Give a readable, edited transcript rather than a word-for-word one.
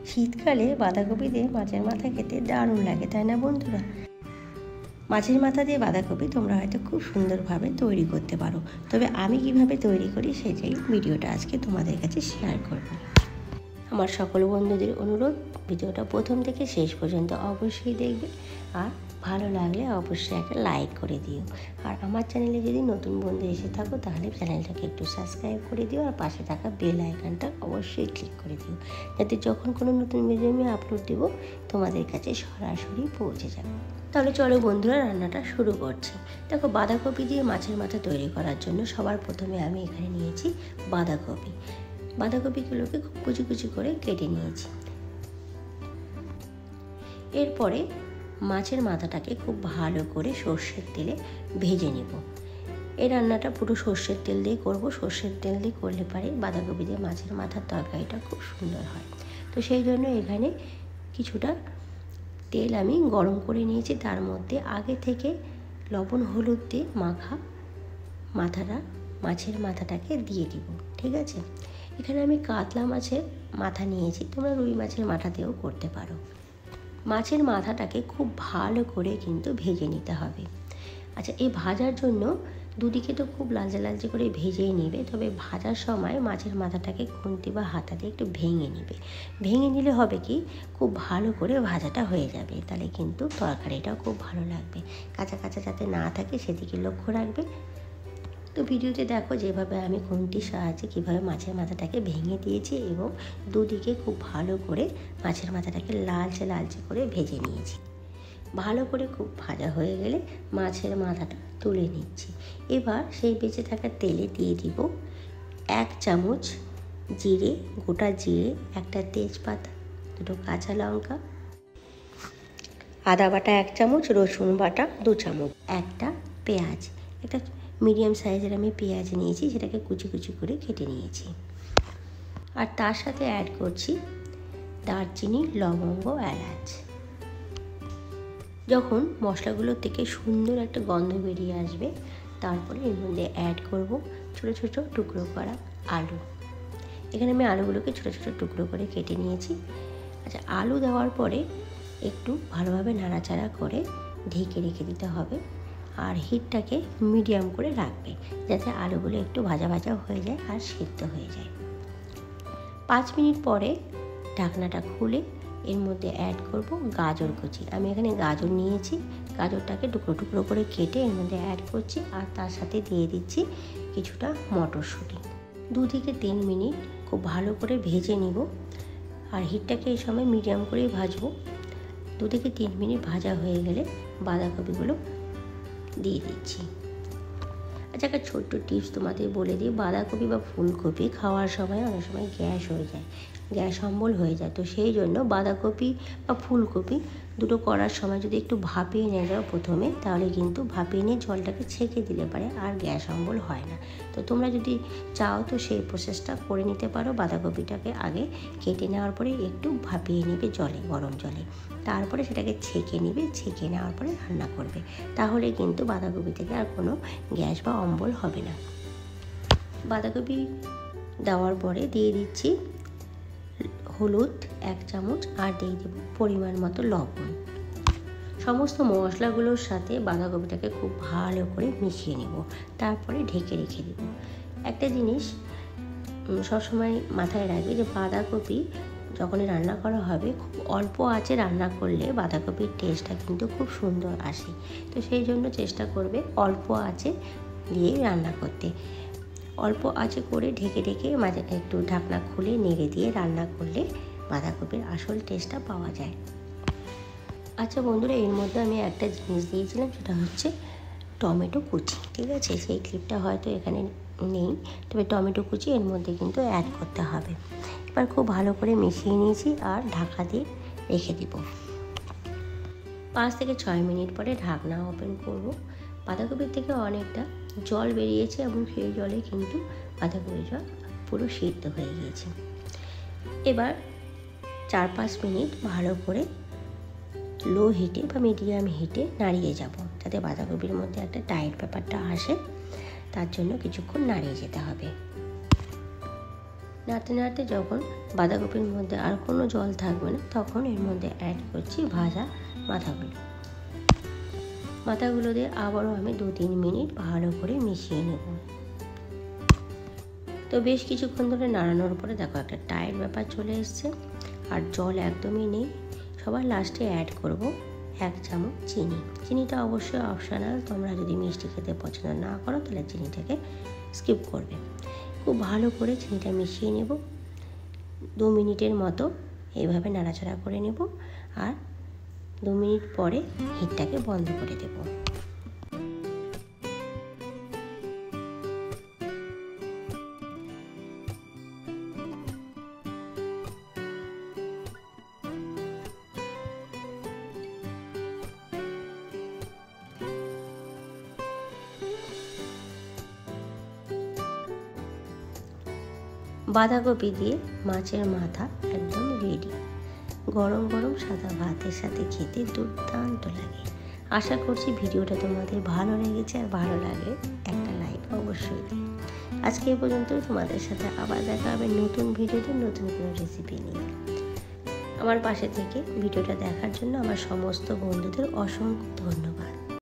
শীতকালে বাঁধাকপি দিয়ে মাছের মাথা খেতে দারুণ লাগে, তাই না বন্ধুরা? মাছের মাথা দিয়ে বাঁধাকপি তোমরা হয়তো খুব সুন্দরভাবে তৈরি করতে পারো, তবে আমি কিভাবে তৈরি করি সেটাই ভিডিওটা আজকে তোমাদের কাছে শেয়ার করব। আমার সকল বন্ধুদের অনুরোধ, ভিডিওটা প্রথম থেকে শেষ পর্যন্ত অবশ্যই দেখবে, আর ভালো লাগলে অবশ্যই একটা লাইক করে দিও। আর আমার চ্যানেলে যদি নতুন বন্ধু এসে থাকো তাহলে চ্যানেলটাকে একটু সাবস্ক্রাইব করে দিও, আর পাশে থাকা বেল আইকনটা অবশ্যই ক্লিক করে দিও, যাতে যখন কোনো নতুন ভিডিও আমি আপলোড দেবো তোমাদের কাছে সরাসরি পৌঁছে যাবে। তাহলে চলো বন্ধুরা, রান্নাটা শুরু করছি। দেখো, বাঁধাকপি দিয়ে মাছের মাথা তৈরি করার জন্য সবার প্রথমে আমি এখানে নিয়েছি বাঁধাকপিগুলোকে খুব কুচি কুচি করে কেটে নিয়েছি। এরপরে মাছের মাথাটাকে খুব ভালো করে সর্ষের তেলে ভেজে নেব। এই রান্নাটা পুরো সর্ষের তেল দিয়ে করব। সর্ষের তেল দিয়ে করলে পারে বাঁধাকপি দিয়ে মাছের মাথার তরকারিটা খুব সুন্দর হয়। তো সেই জন্য এখানে কিছুটা তেল আমি গরম করে নিয়েছি, তার মধ্যে আগে থেকে লবণ হলুদ দিয়ে মাখা মাছের মাথাটাকে দিয়ে দিব। ঠিক আছে, এখানে আমি কাতলা মাছের মাথা নিয়েছি, তোমরা রুই মাছের মাথা দিয়েও করতে পারো। মাছের মাথাটাকে খুব ভালো করে কিন্তু ভেজে নিতে হবে। আচ্ছা, এই ভাজার জন্য দুদিকে তো খুব লালচে লালচে করে ভেজেই নেবে, তবে ভাজার সময় মাছের মাথাটাকে খুন্তি বা হাতা দিয়ে একটু ভেঙে নিলে হবে কি, খুব ভালো করে ভাজাটা হয়ে যাবে, তাহলে কিন্তু তরকারিটাও খুব ভালো লাগবে। কাঁচা কাঁচা যাতে না থাকে সেদিকে লক্ষ্য রাখবে। তো ভিডিওতে দেখো যেভাবে আমি খুন্তির সাহায্যে কীভাবে মাছের মাথাটাকে ভেঙে দিয়েছি, এবং দুদিকে খুব ভালো করে মাছের মাথাটাকে লালচে লালচে করে ভেজে নিয়েছি। ভালো করে খুব ভাজা হয়ে গেলে মাছের মাথাটা তুলে নিচ্ছি। এবার সেই বেঁচে থাকা তেলে দিয়ে দিব 1 চামচ জিরে, গোটা জিরে, একটা তেজপাতা, 2 কাঁচা লঙ্কা, আদা বাটা 1 চামচ, রসুন বাটা 2 চামচ, একটা পেঁয়াজ, একটা মিডিয়াম সাইজের আমি পেঁয়াজ নিয়েছি, সেটাকে কুচি কুচি করে কেটে নিয়েছি। আর তার সাথে অ্যাড করছি দারচিনি, লবঙ্গ, এলাচ। যখন মশলাগুলোর থেকে সুন্দর একটা গন্ধ বেরিয়ে আসবে, তারপরে এর মধ্যে অ্যাড করব ছোটো ছোটো টুকরো করা আলু। এখানে আমি আলুগুলোকে ছোটো ছোটো টুকরো করে কেটে নিয়েছি। আচ্ছা, আলু দেওয়ার পরে একটু ভালোভাবে নাড়াচাড়া করে ঢেকে রেখে দিতে হবে, আর হিটটাকে মিডিয়াম করে রাখবে, যাতে আলুগুলো একটু ভাজা ভাজা হয়ে যায় আর সেদ্ধ হয়ে যায়। 5 মিনিট পরে ঢাকনাটা খুলে এর মধ্যে অ্যাড করব গাজর কুচি। আমি এখানে গাজর নিয়েছি, গাজরটাকে টুকরো টুকরো করে কেটে এর মধ্যে অ্যাড করছি, আর তার সাথে দিয়ে দিচ্ছি কিছুটা মটরশুঁটি। 2 থেকে 3 মিনিট খুব ভালো করে ভেজে নিব, আর হিটটাকে এই সময় মিডিয়াম করেই ভাজবো। 2 থেকে 3 মিনিট ভাজা হয়ে গেলে বাঁধাকপিগুলো দিয়ে দিচ্ছি। আচ্ছা, একটা ছোট্ট টিপস তোমাদের বলে দিই, বাঁধাকপি বা ফুলকপি খাওয়ার সময় অনেক সময় গ্যাস অম্বল হয়ে যায়। তো সেই জন্য বাঁধাকপি বা ফুলকপি দুটো করার সময় যদি একটু ভাপিয়ে নিয়ে যাও প্রথমে, তাহলে কিন্তু ভাপিয়ে নিয়ে জলটাকে ছেঁকে দিলে পারে আর গ্যাস অম্বল হয় না। তো তোমরা যদি চাও তো সেই প্রসেসটা করে নিতে পারো। বাঁধাকপিটাকে আগে কেটে নেওয়ার পরে একটু ভাপিয়ে নেবে গরম জলে, তারপরে সেটাকে ছেঁকে নেওয়ার পরে রান্না করবে, তাহলে কিন্তু বাঁধাকপি থেকে আর কোনো গ্যাস বা অম্বল হবে না। বাঁধাকপি দেওয়ার পরে দিয়ে দিচ্ছি হলুদ 1 চামচ, আর দিয়ে দেবো পরিমাণ মতো লবণ। সমস্ত মশলাগুলোর সাথে বাঁধাকপিটাকে খুব ভালো করে মিশিয়ে নেব, তারপরে ঢেকে রেখে দেব। একটা জিনিস সবসময় মাথায় রাখবে যে বাঁধাকপি যখনই রান্না করা হবে, খুব অল্প আঁচে রান্না করলে বাঁধাকপির টেস্টটা কিন্তু খুব সুন্দর আসে। তো সেই জন্য চেষ্টা করবে অল্প আঁচে দিয়ে রান্না করতে। অল্প আঁচে করে ঢেকে মাঝে একটু ঢাকনা খুলে নেড়ে দিয়ে রান্না করলে বাঁধাকপির আসল টেস্টটা পাওয়া যায়। আচ্ছা বন্ধুরা, এর মধ্যে আমি একটা জিনিস দিয়েছিলাম, সেটা হচ্ছে টমেটো কুচি। ঠিক আছে, সেই ক্লিপটা হয়তো এখানে নেই, তবে টমেটো কুচি এর মধ্যে কিন্তু অ্যাড করতে হবে। এবার খুব ভালো করে মিশিয়ে নিয়েছি, আর ঢাকা দিয়ে রেখে দিব। 5 থেকে 6 মিনিট পরে ঢাকনা ওপেন করব। বাঁধাকপির থেকে অনেকটা জল বেরিয়েছে, এবং সেই জলে কিন্তু বাঁধাকপিটা পুরো সিদ্ধ হয়ে গিয়েছে। এবার 4-5 মিনিট ভালো করে লো হিটে বা মিডিয়াম হিটে নাড়িয়ে যাব, যাতে বাঁধাকপির মধ্যে একটা টাইট ব্যাপারটা আসে, তার জন্য কিছুক্ষণ নাড়িয়ে যেতে হবে। নাড়তে নাড়তে যখন বাঁধাকপির মধ্যে আর কোনো জল থাকবে না, তখন এর মধ্যে অ্যাড করছি ভাজা মাথাগুলো দিয়ে আবারও আমি 2-3 মিনিট ভালো করে মিশিয়ে নেব। তো বেশ কিছুক্ষণ ধরে নাড়ানোর পরে দেখো একটা টাইট ব্যাপার চলে এসছে, আর জল একদমই নেই। সবার লাস্টে অ্যাড করব 1 চামচ চিনি। চিনিটা অবশ্যই অপশনাল, তোমরা যদি মিষ্টি খেতে পছন্দ না করো তাহলে চিনিটাকে স্কিপ করবে। খুব ভালো করে চিনিটা মিশিয়ে নেব। 2 মিনিটের মতো এইভাবে নাড়াচাড়া করে নেব, আর 2 মিনিট পরে হিটটাকে বন্ধ করে দেব। বাঁধাকপি দিয়ে মাছের মাথা একদম রেডি। গরম গরম সাদা ভাতের সাথে খেতে দুর্দান্ত লাগে। আশা করছি ভিডিওটা তোমাদের ভালো লেগেছে, আর ভালো লাগলে একটা লাইক অবশ্যই দিও। আজকে এই পর্যন্তই, তোমাদের সাথে আবার দেখা হবে নতুন ভিডিওতে নতুন কোনো রেসিপি নিয়ে। আমার পাশে থেকে ভিডিওটা দেখার জন্য আমার সমস্ত বন্ধুদের অসংখ্য ধন্যবাদ।